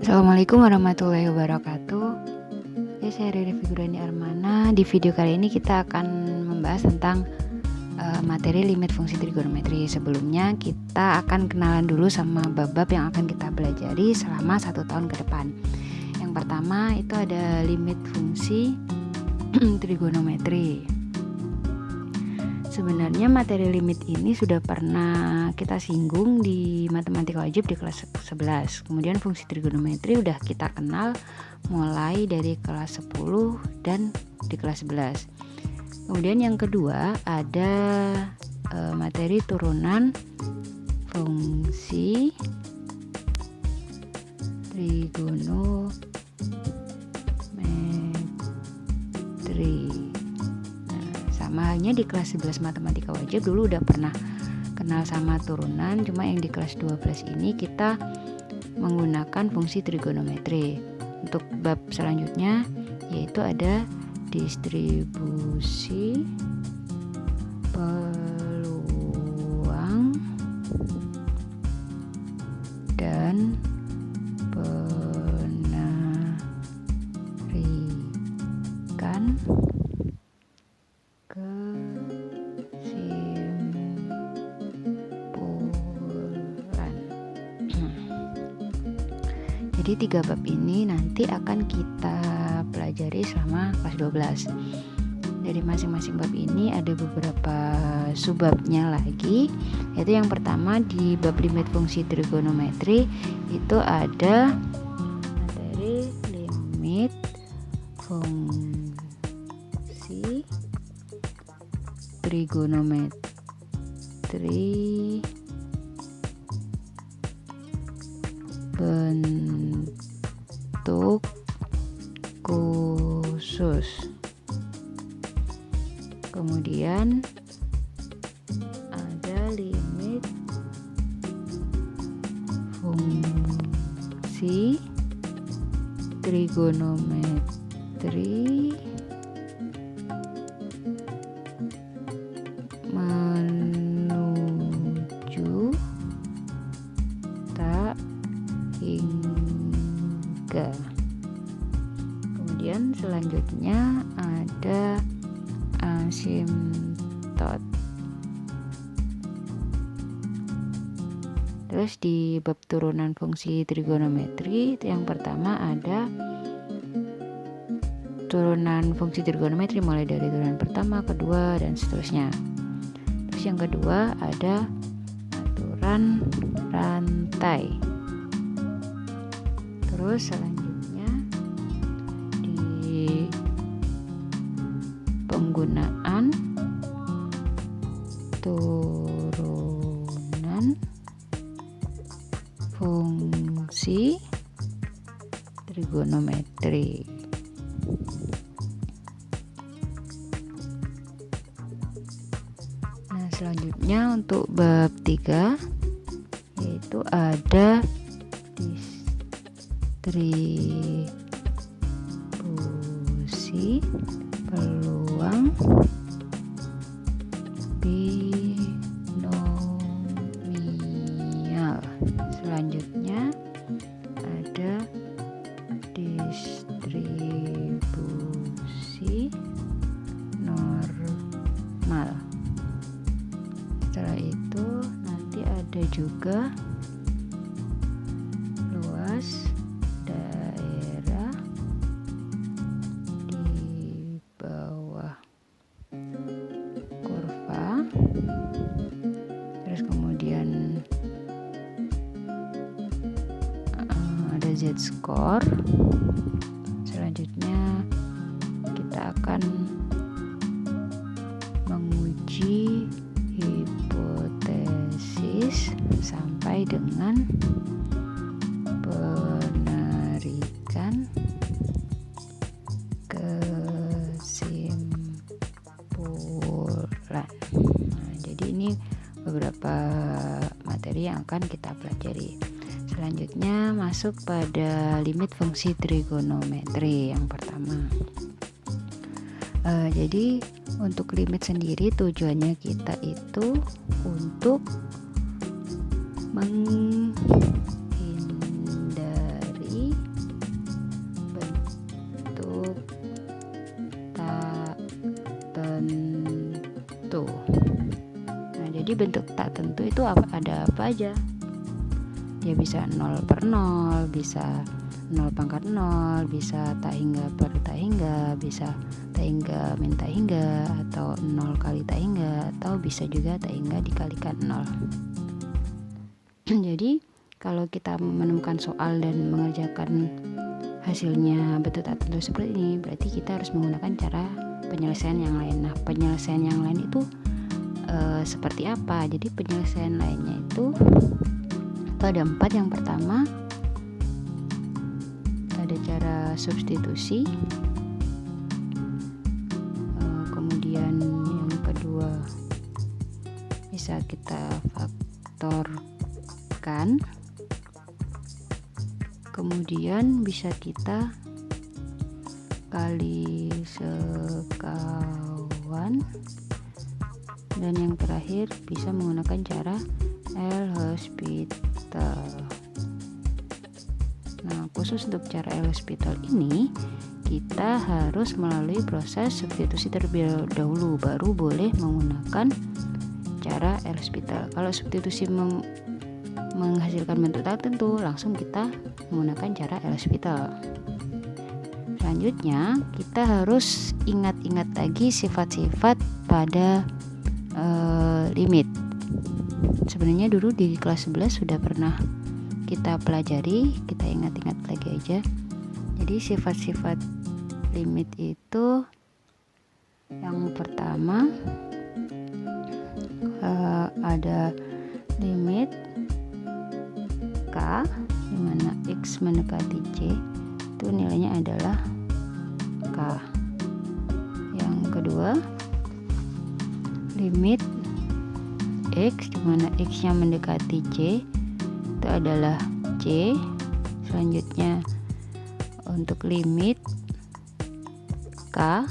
Assalamualaikum warahmatullahi wabarakatuh. Oke, saya Riri Figurani Armana. Di video kali ini kita akan membahas tentang materi limit fungsi trigonometri. Sebelumnya kita akan kenalan dulu sama bab-bab yang akan kita pelajari selama 1 tahun ke depan. Yang pertama itu ada limit fungsi trigonometri. Sebenarnya materi limit ini sudah pernah kita singgung di matematika wajib di kelas 11. Kemudian fungsi trigonometri udah kita kenal mulai dari kelas 10 dan di kelas 11. Kemudian yang kedua ada materi turunan fungsi trigonometri. Sama halnya di kelas 11 matematika wajib dulu udah pernah kenal sama turunan, cuma yang di kelas 12 ini kita menggunakan fungsi trigonometri. Untuk bab selanjutnya yaitu ada distribusi peluang dan penarikan kesimpulan. Jadi 3 bab ini nanti akan kita pelajari selama kelas 12. Dari masing-masing bab ini ada beberapa subbabnya lagi, yaitu yang pertama di bab limit fungsi trigonometri itu ada materi limit fungsi trigonometri bentuk khusus. Kemudian ada limit fungsi trigonometri menuju tak hingga. Kemudian selanjutnya ada asimtot. Terus di bab turunan fungsi trigonometri yang pertama ada turunan fungsi trigonometri mulai dari turunan pertama, kedua, dan seterusnya. Terus yang kedua ada aturan rantai. Terus selanjutnya di penggunaan turunan fungsi trigonometri. Nah, selanjutnya untuk bab 3 yaitu ada distribusi peluang binomial. Selanjutnya ada distribusi normal. Setelah itu nanti ada juga luas daerah di bawah kurva. Terus kemudian ada z-score. Selanjutnya kita akan menguji hipotesis sampai dengan penarikan kesimpulan. Nah, jadi ini beberapa materi yang akan kita pelajari. Selanjutnya masuk pada limit fungsi trigonometri yang pertama. Jadi untuk limit sendiri tujuannya kita itu untuk menghindari Jadi bentuk tak tentu itu ada apa aja. Dia bisa 0/0, bisa 0/0, bisa tak hingga per tak hingga, bisa tak hingga min tak hingga, atau 0 kali tak hingga, atau bisa juga tak hingga dikalikan 0. Jadi kalau kita menemukan soal dan mengerjakan hasilnya bentuk tak tentu seperti ini, berarti kita harus menggunakan cara penyelesaian yang lain. Nah, penyelesaian yang lain itu seperti apa? Jadi penyelesaian lainnya itu ada 4. Yang pertama ada cara substitusi, kemudian yang kedua bisa kita faktorkan, kemudian bisa kita kali sekawan, dan yang terakhir bisa menggunakan cara L'Hospital. Nah, khusus untuk cara L'Hospital ini kita harus melalui proses substitusi terlebih dahulu, baru boleh menggunakan cara L'Hospital. Kalau substitusi menghasilkan bentuk tak tentu, langsung kita menggunakan cara L'Hospital. Selanjutnya kita harus ingat-ingat lagi sifat-sifat pada limit. Sebenarnya dulu di kelas 11 sudah pernah kita pelajari, kita ingat-ingat lagi aja. Jadi sifat-sifat limit itu yang pertama ada limit K di mana X mendekati C, itu nilainya adalah K. Yang kedua limit X di mana X-nya mendekati C, itu adalah C. Selanjutnya untuk limit K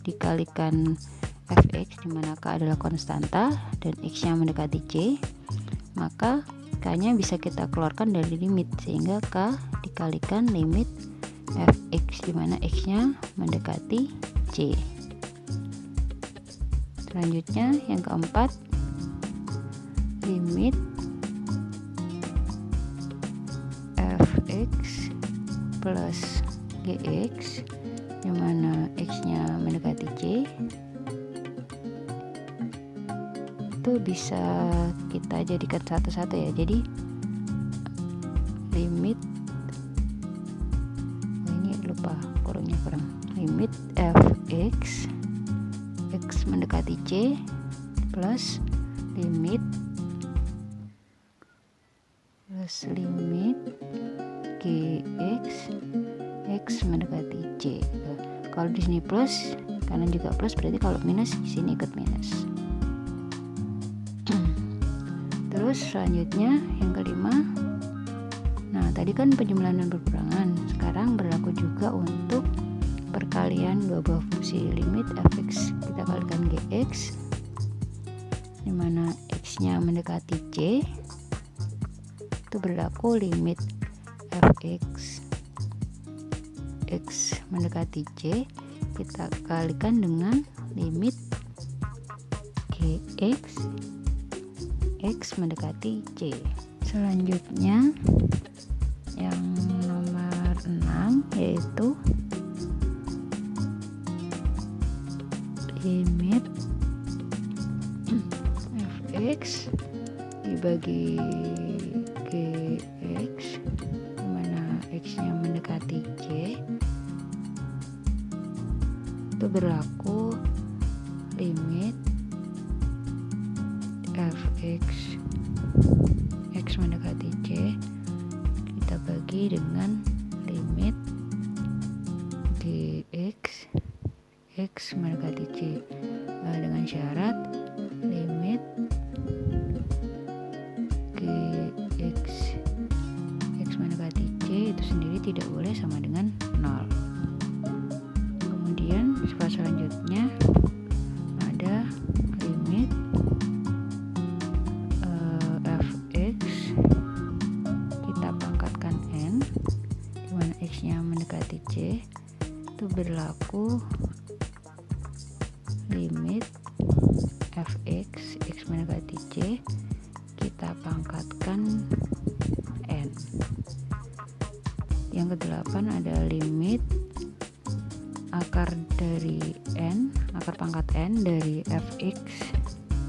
dikalikan fx di mana K adalah konstanta dan X-nya mendekati C, maka K-nya bisa kita keluarkan dari limit, sehingga K dikalikan limit fx di mana X-nya mendekati C. Selanjutnya yang keempat limit fx plus gx di mana X-nya mendekati C, itu bisa kita jadikan satu-satu ya. Jadi limit ini lupa kurungnya kurang, limit fx X mendekati C plus limit gx X mendekati C. Kalau di sini plus, kanan juga plus, berarti kalau minus di sini ikut minus. Terus selanjutnya yang kelima, nah tadi kan penjumlahan dan perkurangan, sekarang berlaku juga untuk perkalian dua buah fungsi. Limit fx kita kalikan gx di mana x-nya mendekati C, itu berlaku limit fx X mendekati C kita kalikan dengan limit gx X mendekati C. Selanjutnya yang nomor 6 yaitu limit fx dibagi gx di mana x-nya mendekati C, itu berlaku limit fx X mendekati C kita bagi dengan limit gx X mendekati C, dengan syarat limit gx X mendekati C itu sendiri tidak boleh sama dengan 0. Kemudian sifat selanjutnya ada limit fx kita pangkatkan n di mana x-nya mendekati C, itu berlaku limit fx x mendekati c, kita pangkatkan n. Yang kedelapan ada limit akar dari n, akar pangkat n dari fx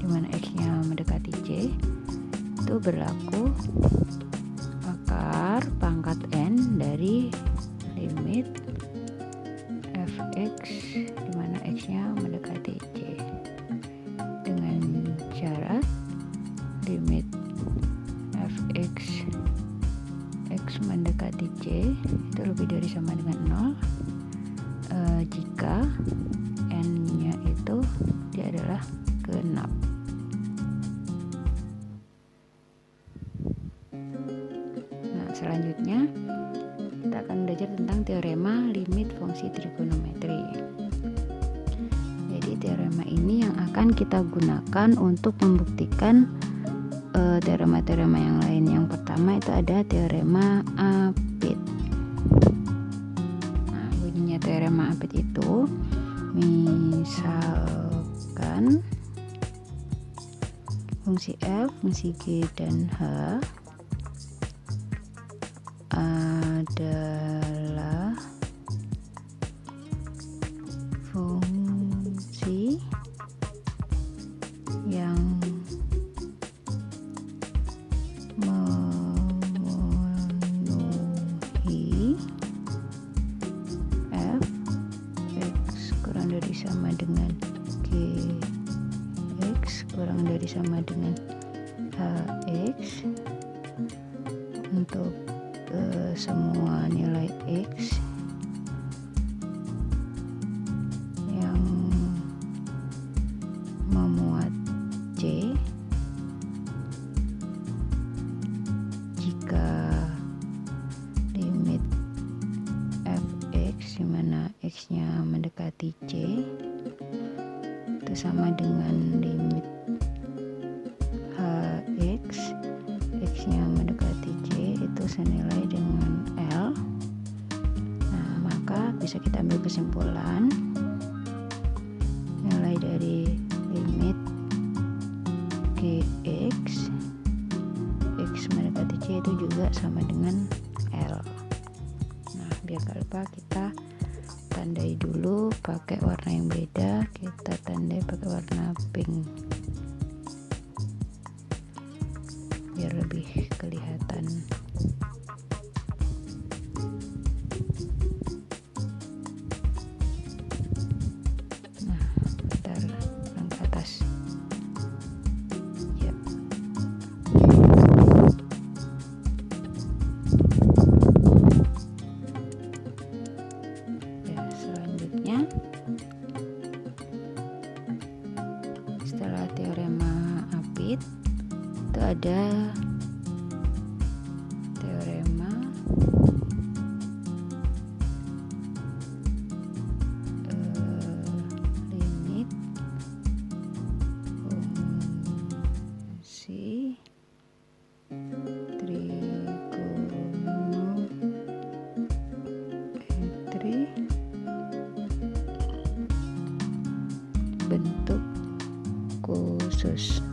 di mana x-nya mendekati c, itu berlaku akar pangkat n dari limit fx di mana x-nya mendekati c, dengan syarat limit fx x mendekati c itu lebih dari sama dengan 0 jika n-nya itu dia adalah genap. Nah, selanjutnya kita akan belajar tentang teorema limit fungsi trigonometri. Jadi teorema ini yang akan kita gunakan untuk membuktikan teorema-teorema yang lain. Yang pertama itu ada teorema Apit. Nah, bunyinya teorema Apit itu misalkan fungsi f, fungsi g, dan h adalah fungsi yang memenuhi f x kurang dari sama dengan g x kurang dari sama dengan hx untuk semua nilai x yang memuat c jika limit fx di mana x-nya mendekati c itu sama dengan limit hx x-nya mendekati c itu senilai dengan L. Nah, maka bisa kita ambil kesimpulan nilai dari limit gx x mendekati c itu juga sama dengan L. Nah, biar gak lupa kita tandai dulu pakai warna yang beda. Kita tandai pakai warna pink biar lebih kelihatan. Nah, bentar ke atas. Ya. Ya, selanjutnya setelah teorema Apit itu ada teorema limit fungsi trigonometri bentuk khusus.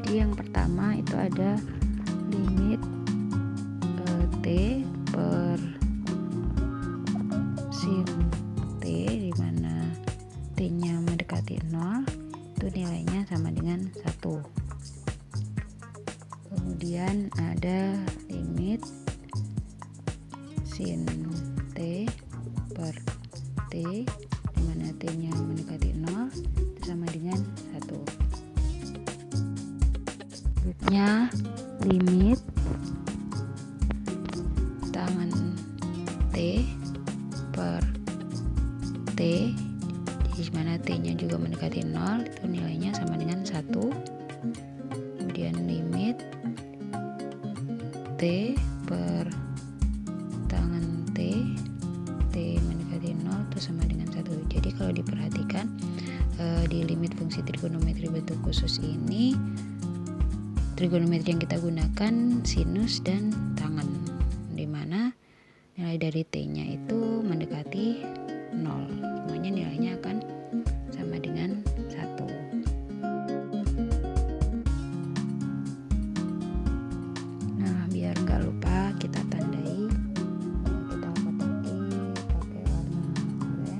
Jadi yang pertama itu ada limit t per sin t di mana t-nya mendekati 0 itu nilainya sama dengan 1. Kemudian ada limit sin t per t di mana t-nya mendekati 0 itu sama dengan 1. Berikutnya limit tangan t per t di mana t-nya juga mendekati 0 itu nilainya sama dengan 1. Kemudian limit t per tangan t mendekati 0 itu sama dengan 1. Jadi kalau diperhatikan di limit fungsi trigonometri bentuk khusus ini, trigonometri yang kita gunakan sinus dan tangen, di mana nilai dari t-nya itu mendekati 0. Semuanya nilainya akan sama dengan 1. Nah, biar nggak lupa kita tandai, kita kotaki pakai warna oranye.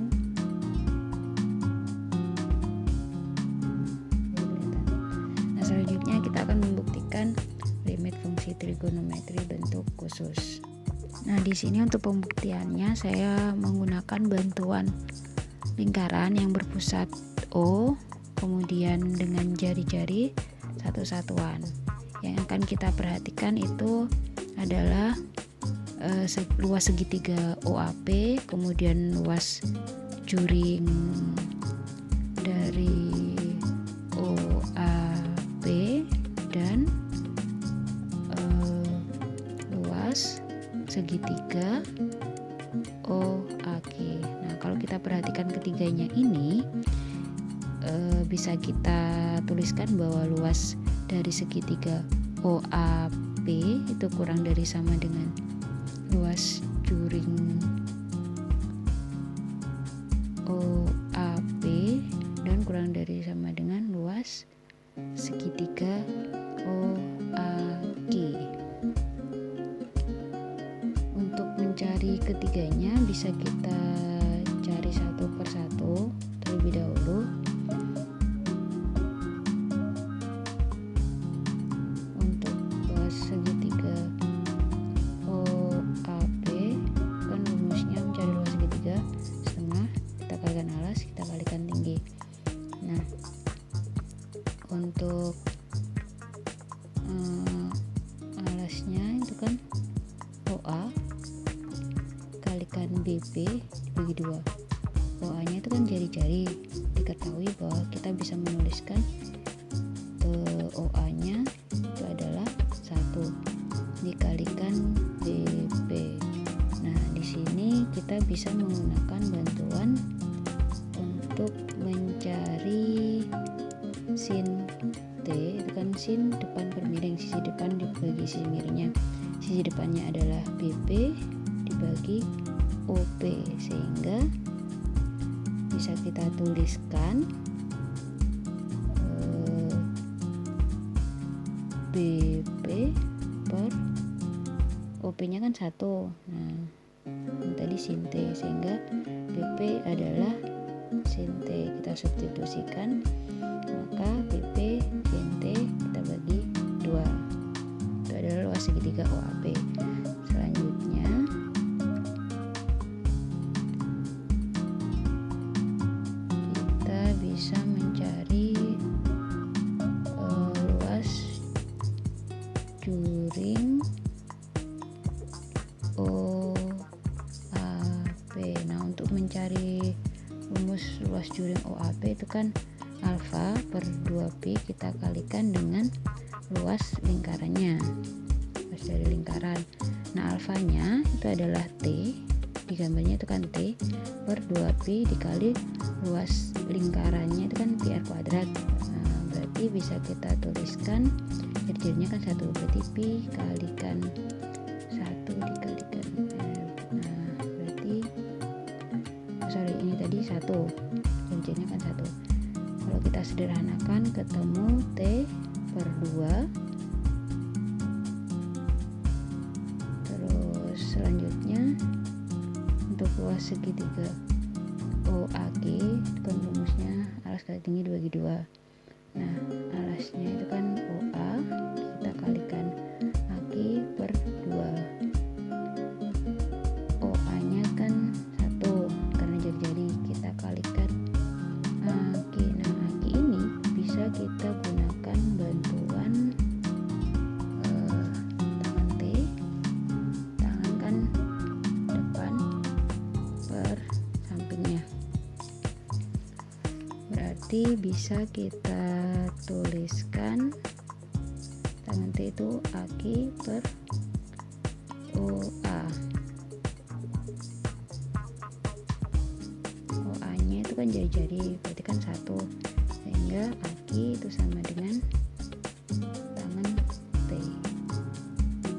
Nah, selanjutnya kita akan membuktikan limit fungsi trigonometri bentuk khusus. Nah, di sini untuk pembuktiannya saya menggunakan bantuan lingkaran yang berpusat O, kemudian dengan jari-jari satu satuan. Yang akan kita perhatikan itu adalah luas segitiga OAP, kemudian luas juring dari OAP, dan luas segitiga OAG. Nah, kalau kita perhatikan ketiganya ini, bisa kita tuliskan bahwa luas dari segitiga OAP itu kurang dari sama dengan luas juring OAP dan kurang dari sama dengan luas segitiga OAG. Untuk mencari ketiganya bisa kita cari satu persatu terlebih dahulu. Untuk luas segitiga OAP kan rumusnya mencari luas segitiga setengah, kita kalikan alas, kita kalikan tinggi. Nah, untuk alasnya itu kan OA kalikan BP dibagi 2. OA nya itu kan jari-jari, diketahui bahwa kita bisa menuliskan OA nya itu adalah 1 dikalikan BP. Nah, di sini kita bisa menggunakan bantuan untuk mencari sin T, itu kan sin depan per miring, sisi depan dibagi sisi miringnya. Sisi depannya adalah BP dibagi OP, sehingga bisa kita tuliskan BP per OP nya kan 1. Nah, ini tadi sin T, sehingga BP adalah sin T. Kita substitusikan, maka BP sin T kita bagi 2. Itu adalah luas segitiga OAP. Selanjutnya kita bisa mencari luas juring OAP. Nah, untuk mencari rumus luas juring OAP itu kan alfa per 2pi kita kalikan dengan luas lingkarannya, luas dari lingkaran. Nah, alfanya itu adalah T, di gambarnya itu kan T per 2pi dikali luas lingkarannya itu kan pi r kuadrat. Nah, berarti bisa kita tuliskan jari-jarinya kan 1, berarti pi kalikan 1 dikalikan r. Nah, berarti ini tadi 1, jari-jarinya kan 1. Kalau kita sederhanakan ketemu T per 2. Terus selanjutnya untuk luas segitiga OAG kan rumusnya alas kali tinggi dibagi 2. Nah, alasnya itu kan OA, kita kalikan AG per 2. OA nya kan 1 karena jari-jari, kita kalikan AG. Nah, AG ini bisa kita gunakan bantuan tangan T, tangan kan depan per sampingnya, berarti bisa kita tuliskan tangan T itu AG per OA. OA nya itu kan jari-jari, berarti kan 1, sehingga AG itu sama dengan tangan T.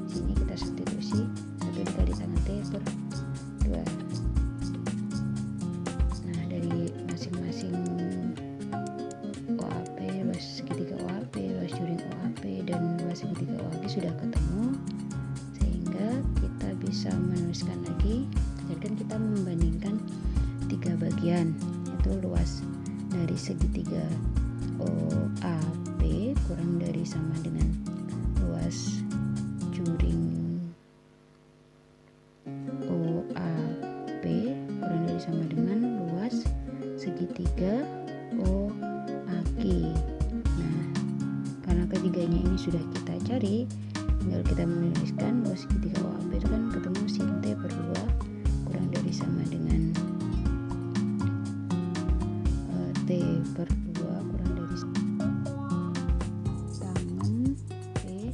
Sini kita substitusi 1 dikali tangan T per 2. Nah, dari masing-masing bisa menuliskan lagi. Jadi kan kita membandingkan 3 bagian, yaitu luas dari segitiga OAP kurang dari sama dengan luas juring OAP kurang dari sama dengan luas segitiga OAQ. Nah, karena ketiganya ini sudah kita cari, tinggal kita menuliskan luas segitiga OAP itu kan ketemu sin T per 2 kurang dari sama dengan T per 2 kurang dari tangan T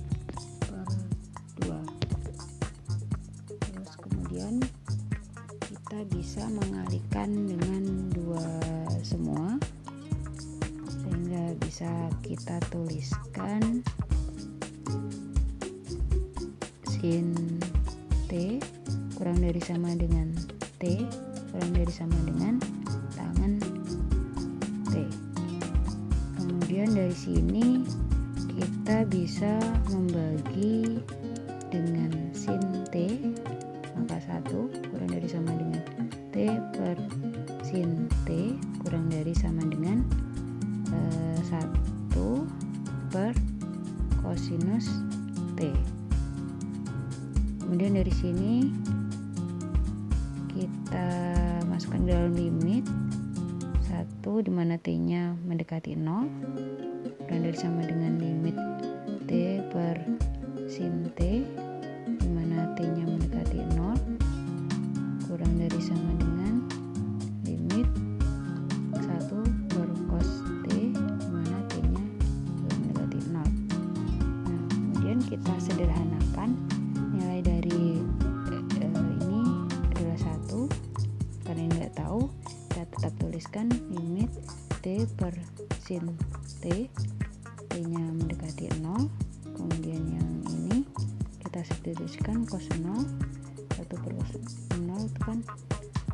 per 2. Terus kemudian kita bisa mengalihkan dengan 2 semua, sehingga bisa kita tuliskan sin T kurang dari sama dengan T kurang dari sama dengan tangan T. Kemudian dari sini kita bisa membagi dengan sin T, maka 1 kurang dari sama dengan T per sin T kurang dari sama dengan 1 per kosinus T. Kemudian dari sini kita masukkan dalam limit 1 di mana T-nya mendekati 0 kurang dari sama dengan limit T per sin T di mana T-nya mendekati 0 kurang dari sama dengan limit 1 per cos T di mana T-nya mendekati 0. Nah, kemudian kita sederhanakan nilai dari ini adalah 1. Karena ini nggak tahu, kita tetap tuliskan limit T per sin T, T-nya mendekati 0. Kemudian yang ini kita substitusikan cos 0, 1 per cos 0 itu kan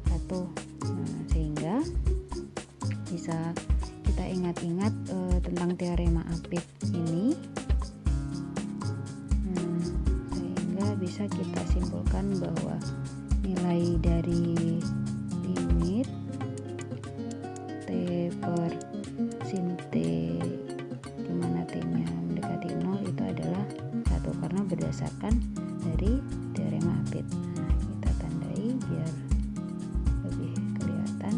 1. Nah, sehingga bisa kita ingat-ingat tentang teorema Apit ini. Bisa kita simpulkan bahwa nilai dari limit T per sin T di mana T-nya mendekati 0 itu adalah 1 karena berdasarkan dari teorema Apit. Nah, kita tandai biar lebih kelihatan.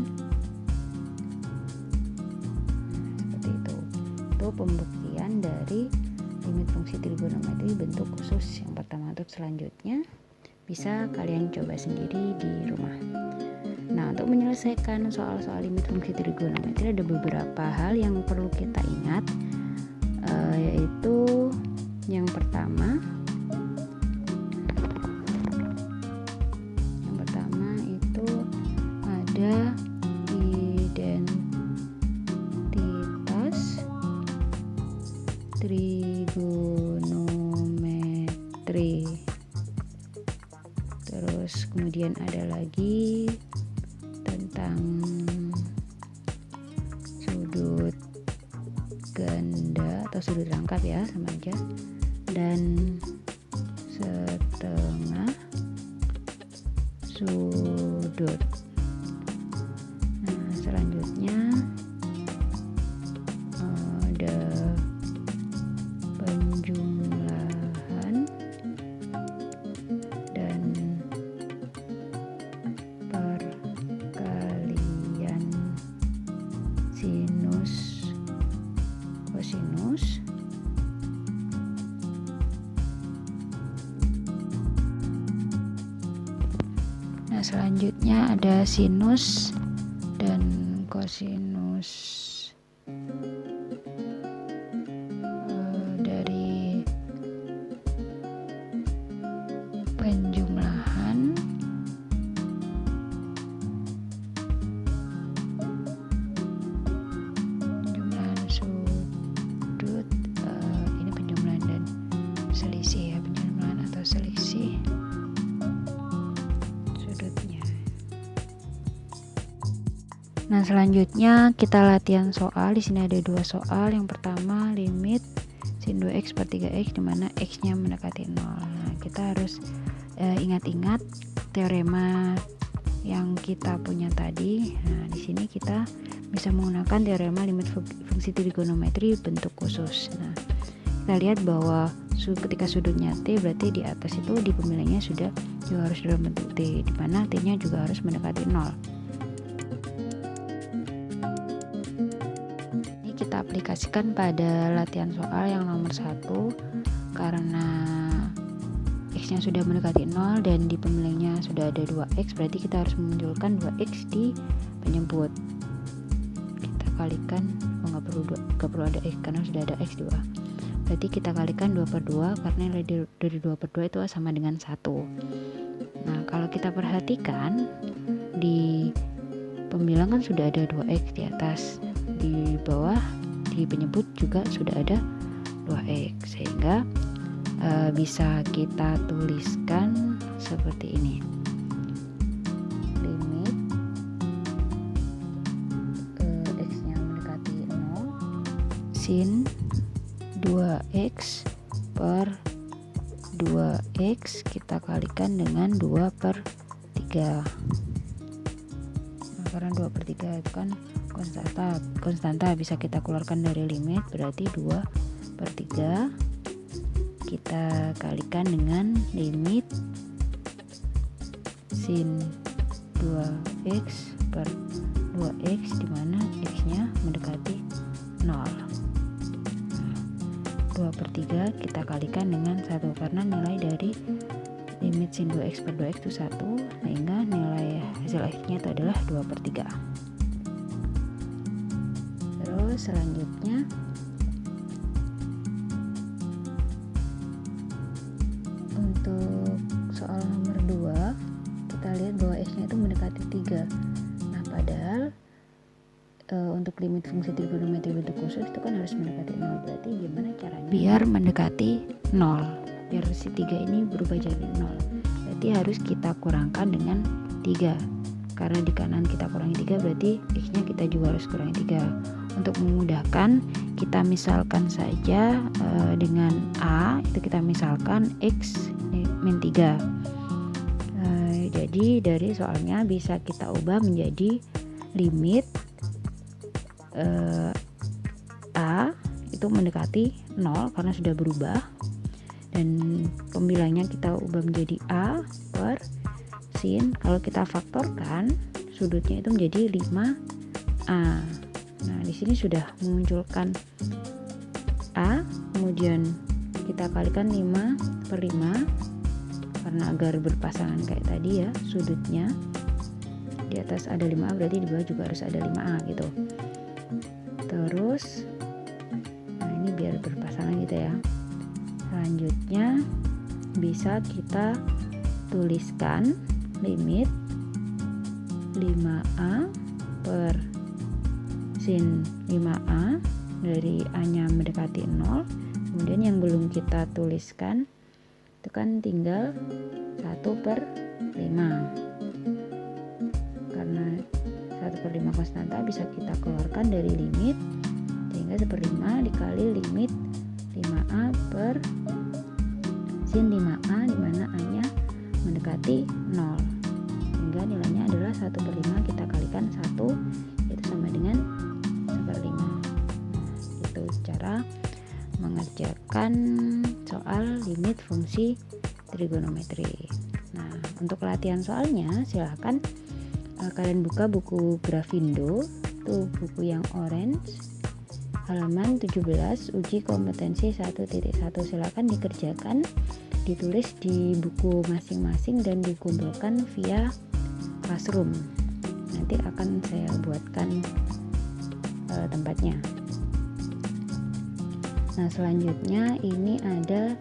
Nah, seperti itu. Itu pembuktian dari limit fungsi trigonometri bentuk khusus yang pertama. Untuk selanjutnya bisa kalian coba sendiri di rumah. Nah, untuk menyelesaikan soal-soal limit fungsi trigonometri ada beberapa hal yang perlu kita ingat, yaitu yang pertama itu ada identitas trigonometri. Terus kemudian ada lagi tentang sudut ganda atau sudut rangkap, ya sama aja, dan setengah sudut. Nah, selanjutnya ada penjumlahan dan perkalian sinus kosinus. Nah, selanjutnya ada sinus dan kosinus dari penjumlahan sudut, ini penjumlahan dan selisih, ya, penjumlahan atau selisih sudutnya. Nah, selanjutnya kita latihan soal. Di sini ada 2 soal. Yang pertama, limit sin 2x per 3x di mana x-nya mendekati 0. Nah, kita harus ingat-ingat teorema yang kita punya tadi. Nah, di sini kita bisa menggunakan teorema limit fungsi trigonometri bentuk khusus. Nah, kita lihat bahwa ketika sudutnya T, berarti di atas itu di pemilihnya juga harus dalam bentuk T, di mana T-nya juga harus mendekati 0. Ini kita aplikasikan pada latihan soal yang nomor 1. Karena X-nya sudah mendekati 0 dan di pemilihnya sudah ada 2X, berarti kita harus memunculkan 2X di penyebut. Kita kalikan, nggak perlu ada X karena sudah ada X 2. Berarti kita kalikan 2/2 karena nilai dari 2/2 itu sama dengan 1. Nah, kalau kita perhatikan di pembilang kan sudah ada 2X di atas, di bawah di penyebut juga sudah ada 2X, sehingga bisa kita tuliskan seperti ini. Limit X-nya mendekati 0 sin 2X per 2X kita kalikan dengan 2/3. Nah, karena 2/3 itu kan konstanta bisa kita keluarkan dari limit, berarti 2/3 kita kalikan dengan limit sin 2X per 2X, dimana X-nya mendekati 0. 2/3 kita kalikan dengan 1 karena nilai dari limit sin 2x per 2x itu 1, sehingga nilai hasil X-nya itu adalah 2/3. Terus selanjutnya untuk soal nomor 2, kita lihat bahwa X-nya itu mendekati 3. Nah, padahal untuk limit fungsi trigonometri bentuk khusus itu kan harus mendekati 0. Berarti gimana caranya biar mendekati 0, biar si 3 ini berubah jadi 0? Berarti harus kita kurangkan dengan 3. Karena di kanan kita kurangi 3, berarti X-nya kita juga harus kurangi 3. Untuk memudahkan, kita misalkan saja dengan A, itu kita misalkan X min 3. Jadi dari soalnya bisa kita ubah menjadi limit A itu mendekati 0 karena sudah berubah, dan pembilangnya kita ubah menjadi A per sin. Kalau kita faktorkan, sudutnya itu menjadi 5A. Nah, di sini sudah memunculkan A, kemudian kita kalikan 5/5 karena agar berpasangan kayak tadi ya, sudutnya di atas ada 5A, berarti di bawah juga harus ada 5A gitu. Terus nah ini biar berpasangan gitu ya. Selanjutnya bisa kita tuliskan limit 5A per sin 5A dari A-nya mendekati 0. Kemudian yang belum kita tuliskan itu kan tinggal 1/5. Karena 1/5 konstanta bisa kita keluarkan dari limit, sehingga 1/5 dikali limit 5A per sin 5A, dimana A-nya mendekati 0, sehingga nilainya adalah 1/5 kita kalikan 1, yaitu sama dengan 1/5. Itu cara mengerjakan soal limit fungsi trigonometri. Nah, untuk latihan soalnya silahkan kalian buka buku Grafindo, itu buku yang orange, halaman 17, uji kompetensi 1.1. Silahkan dikerjakan, ditulis di buku masing-masing dan dikumpulkan via Classroom. Nanti akan saya buatkan tempatnya. Nah, selanjutnya ini ada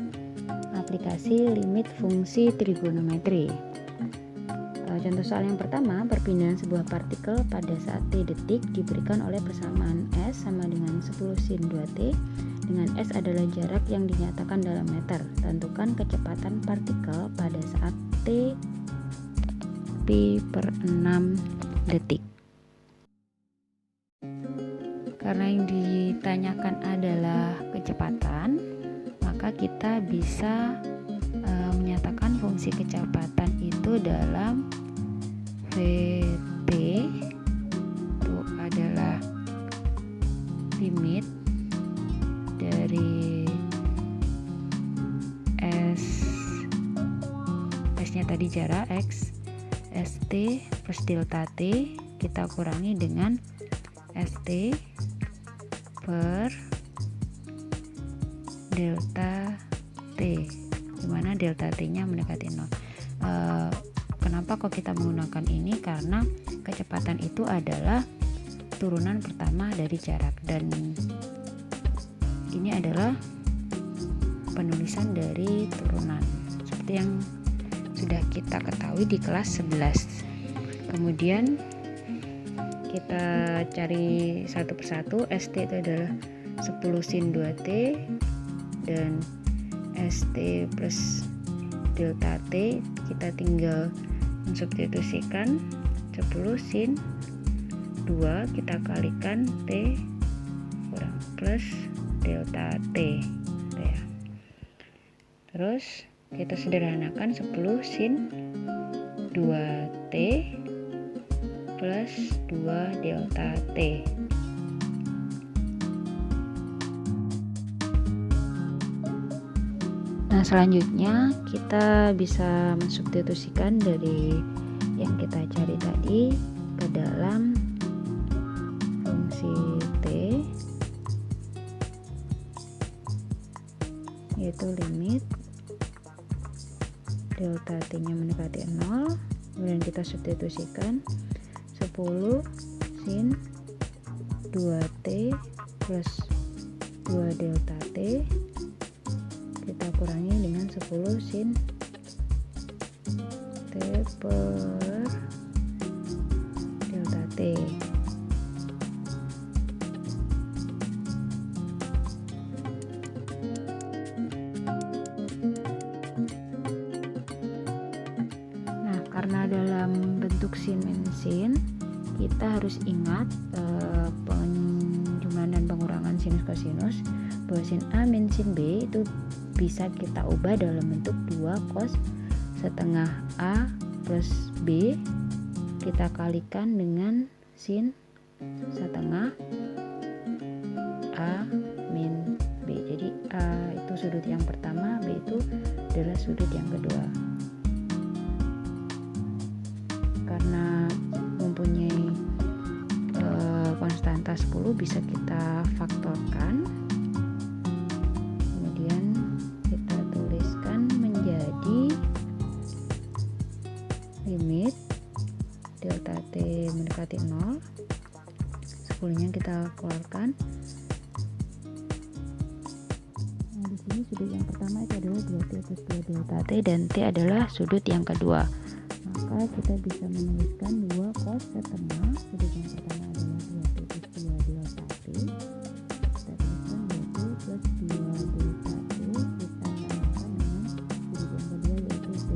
aplikasi limit fungsi trigonometri. Contoh soal yang pertama, perpindahan sebuah partikel pada saat T detik diberikan oleh persamaan S sama dengan 10 sin 2T, dengan S adalah jarak yang dinyatakan dalam meter. Tentukan kecepatan partikel pada saat T pi/6 detik. Karena yang ditanyakan adalah kecepatan, maka kita bisa menyatakan fungsi dimensi kecepatan itu dalam VT itu adalah limit dari S-nya tadi jarak X, ST plus delta T kita kurangi dengan ST per delta T, dimana delta T nya mendekati 0. Kenapa kok kita menggunakan ini? Karena kecepatan itu adalah turunan pertama dari jarak, dan ini adalah penulisan dari turunan seperti yang sudah kita ketahui di kelas 11. Kemudian kita cari satu persatu. ST itu adalah 10 sin 2T, dan ST plus delta T kita tinggal mensubstitusikan 10 sin 2 kita kalikan T kurang plus delta T ya. Terus kita sederhanakan 10 sin 2T plus 2 delta T. Nah, selanjutnya kita bisa mensubstitusikan dari yang kita cari tadi ke dalam fungsi T, yaitu limit delta T nya mendekati 0. Kemudian kita substitusikan 10 sin 2T plus 2 delta T kita kurangi dengan 10 sin T per delta T. Nah, karena dalam bentuk sin min sin, kita harus ingat penjumlahan dan pengurangan sinus kosinus, bahwa sin A min sin B itu bisa kita ubah dalam bentuk 2 cos setengah A plus B kita kalikan dengan sin setengah A min B. Jadi A itu sudut yang pertama, B itu adalah sudut yang kedua. Karena mempunyai konstanta 10 bisa kita faktorkan. Limit delta T mendekati 0, 10 nya kita keluarkan. Nah, di sini sudut yang pertama itu adalah 2T plus 2 delta T, dan T adalah sudut yang kedua. Maka kita bisa menuliskan 2 cos setengah, sudut yang pertama adalah 2T plus 2 delta T, kita tuliskan 2T plus 2 delta T, kita tambahkan dengan sudut yang kedua yaitu T.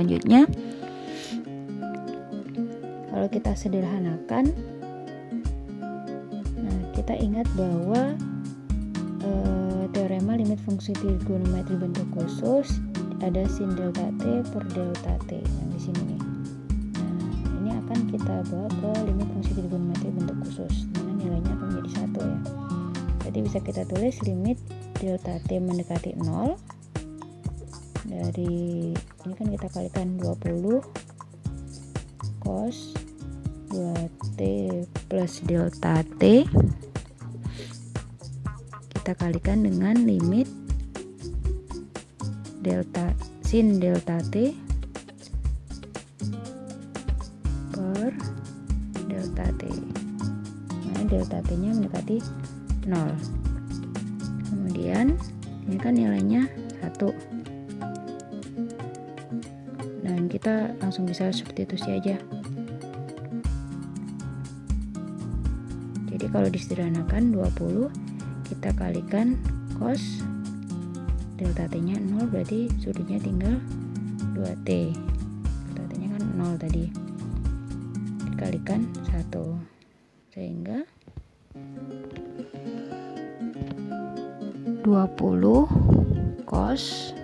selanjutnya, kalau kita sederhanakan, nah kita ingat bahwa teorema limit fungsi trigonometri bentuk khusus ada sin delta t per delta t yang di sini nih. Nah, ini akan kita bawa ke limit fungsi trigonometri bentuk khusus, mana nilainya akan menjadi 1 ya. Jadi bisa kita tulis limit delta t mendekati 0 dari ini kan kita kalikan 20 cos 2t plus delta t, kita kalikan dengan limit delta sin delta t per delta t, mana delta t nya mendekati 0. Kemudian ini kan nilainya 1, dan kita langsung bisa substitusi aja. Jadi kalau disederhanakan 20 kita kalikan cos delta t nya 0, berarti sudutnya tinggal 2t, delta t nya kan 0 tadi, dikalikan 1, sehingga 20 cos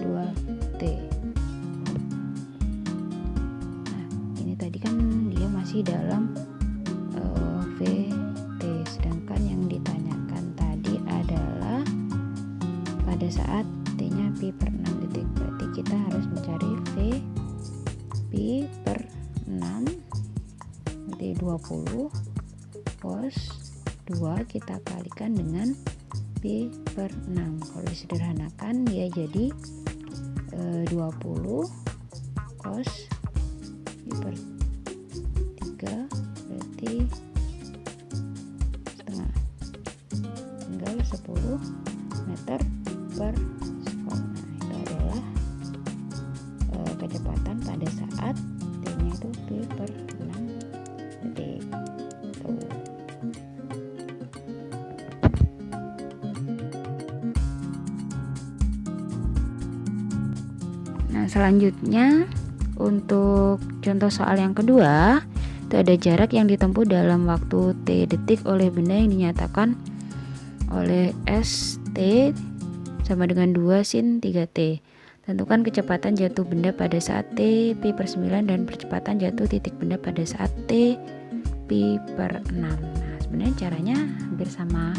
2t. Nah, ini tadi kan dia masih dalam VT, sedangkan yang ditanyakan tadi adalah pada saat t nya pi per 6 detik, berarti kita harus mencari V pi per 6, berarti 20 cos 2 kita kalikan dengan pi per 6. Kalau disederhanakan dia jadi 20 cos pi per 3 berarti setengah, tinggal 10 meter per sekon. Nah, itu adalah kecepatan pada saat t nya itu pi per 6 detik. Nah, selanjutnya untuk contoh soal yang kedua, itu ada jarak yang ditempuh dalam waktu t detik oleh benda yang dinyatakan oleh ST sama dengan 2 sin 3t. Tentukan kecepatan jatuh benda pada saat t pi per 9 dan percepatan jatuh titik benda pada saat t pi per 6. Nah, sebenarnya caranya hampir sama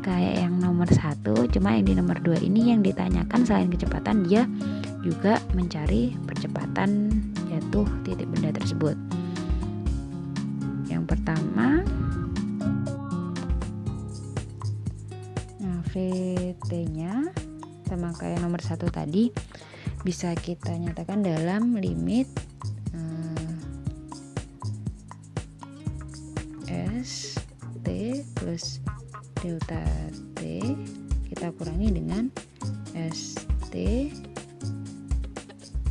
kayak yang nomor 1, cuma yang di nomor 2 ini yang ditanyakan selain kecepatan dia juga mencari percepatan jatuh titik benda tersebut. Yang pertama, nah VT nya sama kayak nomor 1 tadi bisa kita nyatakan dalam limit ST plus delta T kita kurangi dengan ST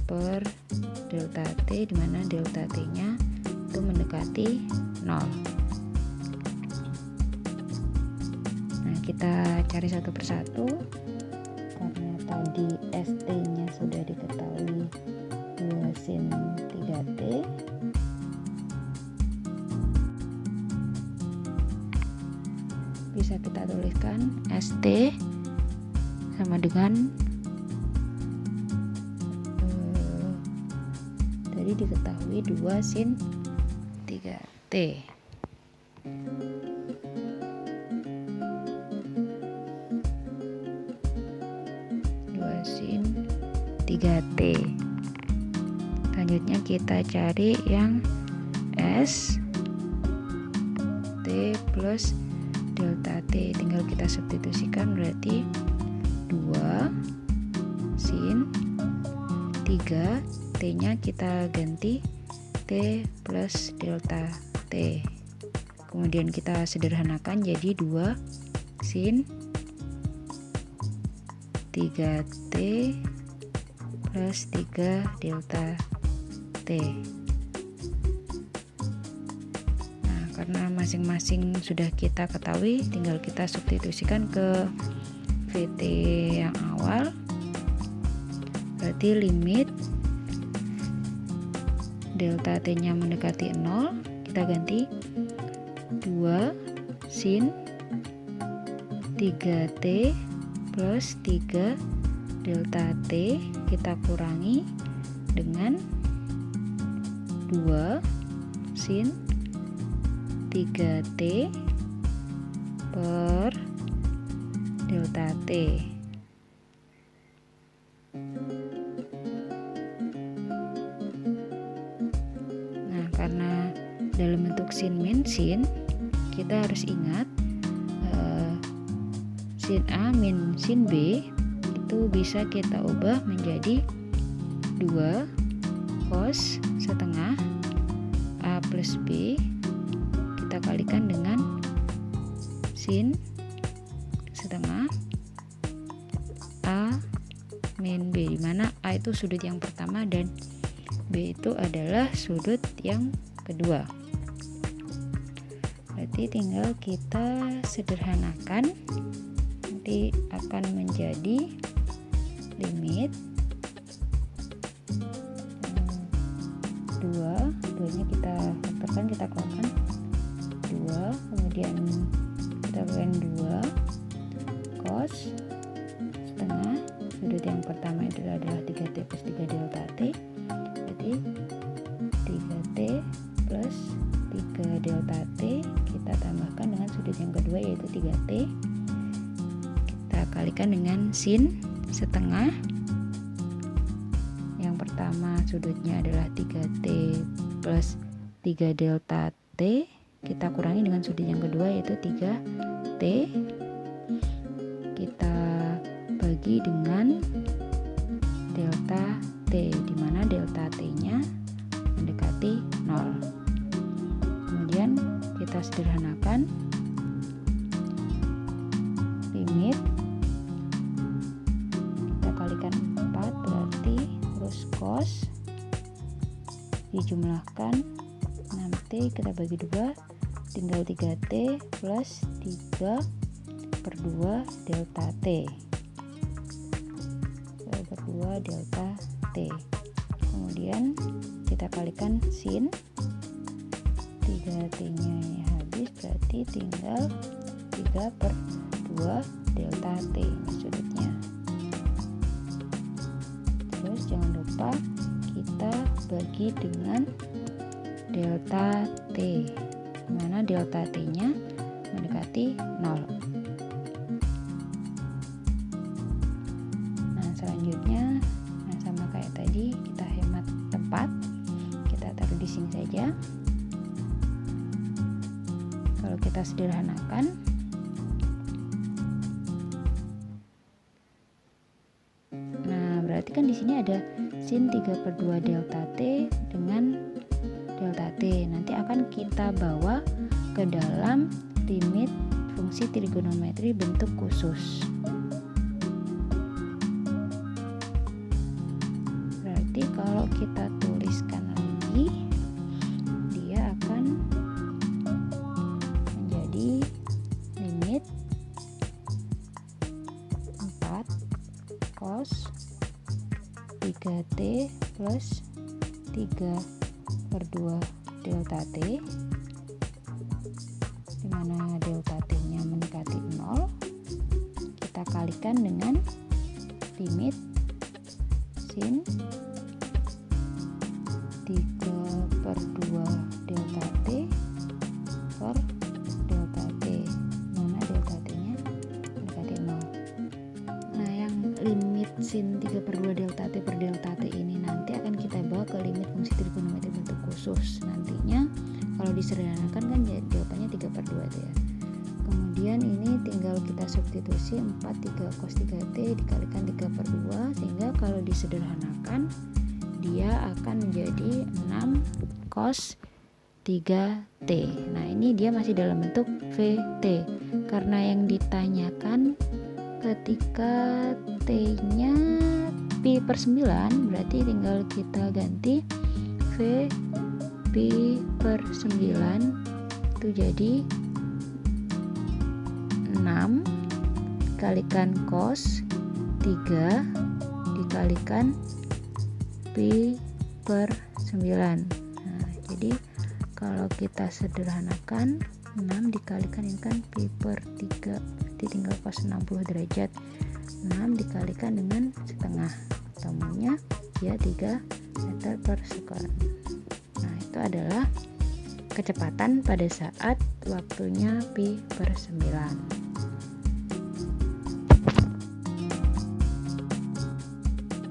per delta T, dimana delta T nya itu mendekati 0. Nah, kita cari satu persatu. Karena tadi ST nya sudah diketahui 2 sin 3t, bisa kita tuliskan ST sama dengan tadi diketahui 2 sin 3t. Sin 3t. Selanjutnya kita cari yang S T plus delta T, tinggal kita substitusikan, berarti 2 sin 3, T nya kita ganti T plus delta T, kemudian kita sederhanakan jadi 2 sin 3t plus 3 delta T. Nah, karena masing-masing sudah kita ketahui, tinggal kita substitusikan ke VT yang awal. Berarti limit delta T nya mendekati 0, kita ganti 2 sin 3T plus 3 delta T, kita kurangi dengan 2 sin 3T per delta T. Nah, karena dalam bentuk sin min sin, kita harus ingat sin A min sin B itu bisa kita ubah menjadi 2 cos setengah A plus B, kita kalikan dengan sin setengah A min B, di mana A itu sudut yang pertama dan B itu adalah sudut yang kedua. Berarti tinggal kita sederhanakan, nanti akan menjadi limit 2-nya kita faktorkan, kita keluarkan 2, kemudian kita keluarkan 2 cos setengah sudut yang pertama itu adalah 3T plus 3 delta T, berarti 3T plus 3 delta T kita tambahkan dengan sudut yang kedua yaitu 3T, kita kalikan dengan sin setengah yang pertama sudutnya adalah 3T plus 3 delta T, kita kurangi dengan sudut yang kedua yaitu 3T, kita bagi dengan delta T, di mana delta T nya mendekati 0. Kemudian kita sederhanakan limit, kita kalikan 4 berarti terus cos dijumlahkan 6T, kita bagi 2 tinggal 3T plus 3 per 2 delta T per 2 delta T. Kemudian kita kalikan sin 3T nya habis, berarti tinggal 3 per 2 delta T ini sudutnya. Terus jangan lupa kita bagi dengan delta T, dimana delta T nya mendekati 0. Nah selanjutnya, sama kayak tadi, kita hemat tempat, kita taruh di sini saja. Kalau kita sederhanakan, nah berarti kan di sini ada sin 3 per 2 delta T dengan delta T, nanti akan kita bawa ke dalam limit fungsi trigonometri bentuk khusus. Berarti kalau kita tuliskan lagi, dia akan menjadi limit 4 cos 3T plus 3 per 2 delta T, dimana delta T nya mendekati 0, kita kalikan dengan limit sin 3 per 2 delta T per delta T, mana delta T nya mendekati 0. Nah yang limit sin 3 per 2 delta T per delta T ini nanti akan kita bawa ke limit fungsi trigonometri bentuk khusus. Nantinya kalau disederhanakan kan jawabannya 3 per 2 itu ya. Kemudian ini tinggal kita substitusi 4 3 cos 3T dikalikan 3 per 2, sehingga kalau disederhanakan dia akan menjadi 6 cos 3T. Nah ini dia masih dalam bentuk VT, karena yang ditanyakan ketika T nya pi per 9, berarti tinggal kita ganti V pi per 9 itu jadi 6 dikalikan cos 3 dikalikan pi per 9. Jadi kalau kita sederhanakan, 6 dikalikan ini kan pi per 3, berarti tinggal cos 60 derajat. 6 dikalikan dengan setengah, ketemunya ya 3 meter per second. Nah, itu adalah kecepatan pada saat waktunya pi per 9.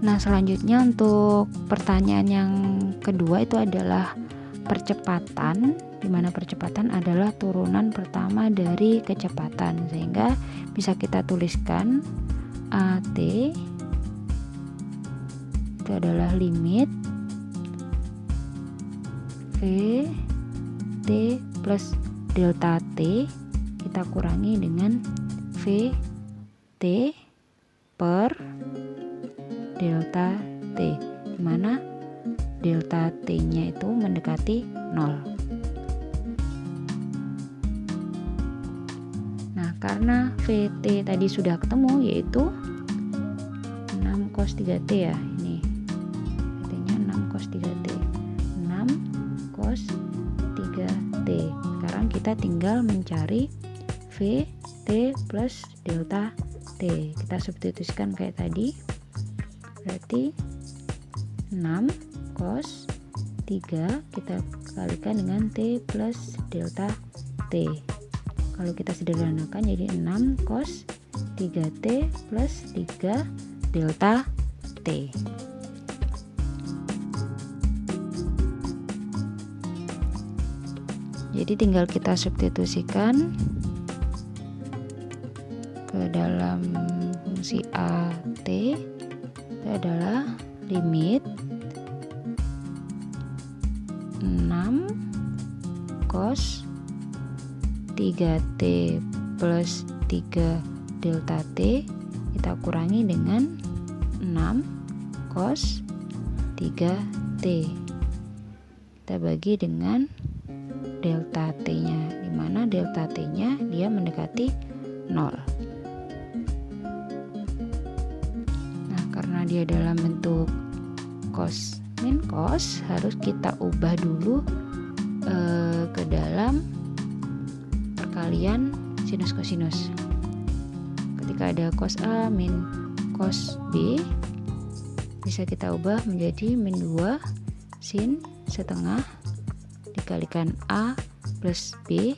Nah, selanjutnya untuk pertanyaan yang kedua itu adalah percepatan, di mana percepatan adalah turunan pertama dari kecepatan, sehingga bisa kita tuliskan AT itu adalah limit VT plus delta T kita kurangi dengan VT per delta T, di mana delta T-nya itu mendekati 0. Nah, karena VT tadi sudah ketemu, yaitu 6 cos 3T ya, ini VT-nya 6 cos 3T, 6 cos 3T. Sekarang kita tinggal mencari VT plus delta T, kita substitusikan kayak tadi, berarti 6 cos 3 kita kalikan dengan T plus delta T. Kalau kita sederhanakan jadi 6 cos 3T plus 3 delta T. Jadi tinggal kita substitusikan ke dalam fungsi AT, itu adalah limit 6 cos 3T plus 3 delta T kita kurangi dengan 6 cos 3T, kita bagi dengan delta T-nya, dimana delta T-nya dia mendekati 0. Nah, karena dia dalam bentuk cos min cos, harus kita ubah dulu ke dalam perkalian sinus kosinus. Ketika ada cos A min cos B, bisa kita ubah menjadi min 2 sin setengah dikalikan A plus B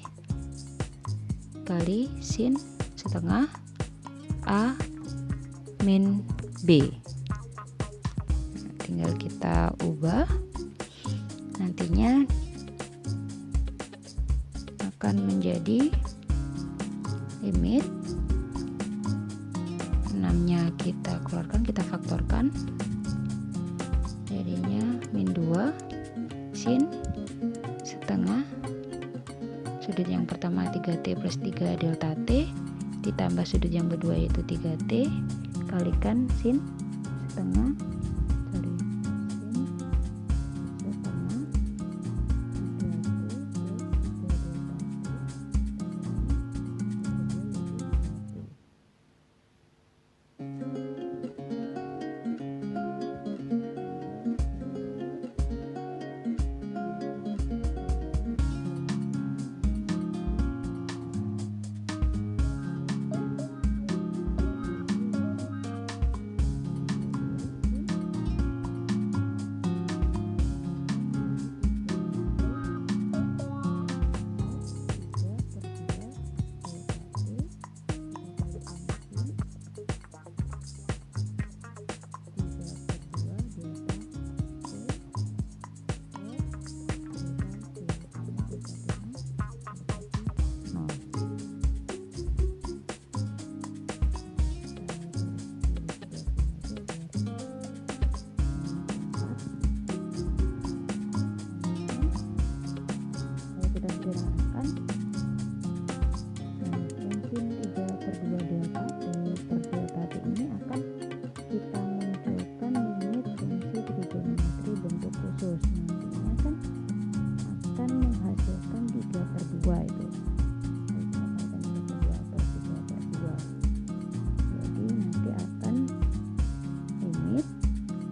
kali sin setengah A min B. Tinggal kita ubah, nantinya akan menjadi limit 6-nya kita keluarkan, kita faktorkan, jadinya min 2 sin setengah sudut yang pertama 3T plus 3 delta T ditambah sudut yang kedua yaitu 3T kalikan sin setengah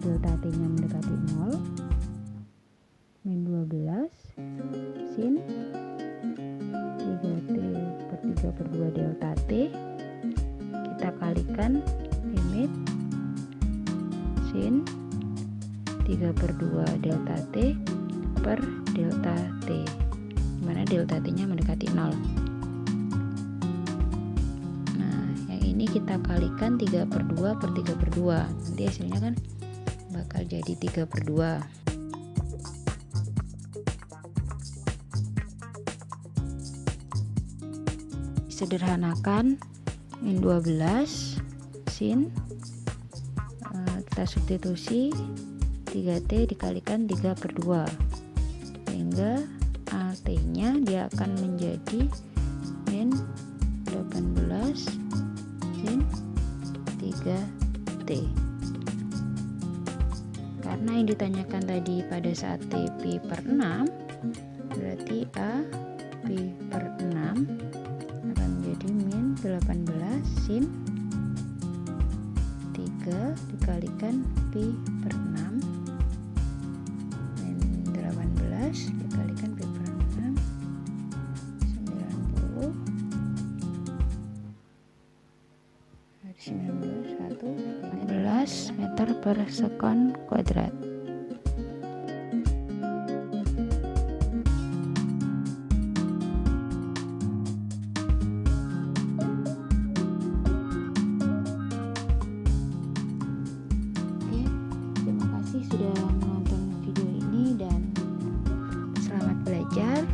delta T-nya mendekati 0, min 12 kalikan limit sin 3/2 delta T per delta T, dimana delta T nya mendekati 0. Nah, yang ini kita kalikan 3/2 per 3/2, nanti hasilnya kan bakal jadi 3/2. Sederhanakan, min 12 sin kita substitusi 3T dikalikan 3/2, sehingga AT nya dia akan menjadi min 18 sin 3T. Karena yang ditanyakan tadi pada saat T pi per 6, berarti A pi per 6 akan menjadi min 18 sin 3 dikalikan pi per 6, min 18 dikalikan pi per 6, 90, dari 19 meter per sekon kuadrat. Sudah menonton video ini dan selamat belajar.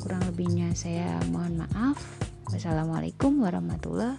Kurang lebihnya saya mohon maaf. Wassalamualaikum warahmatullahi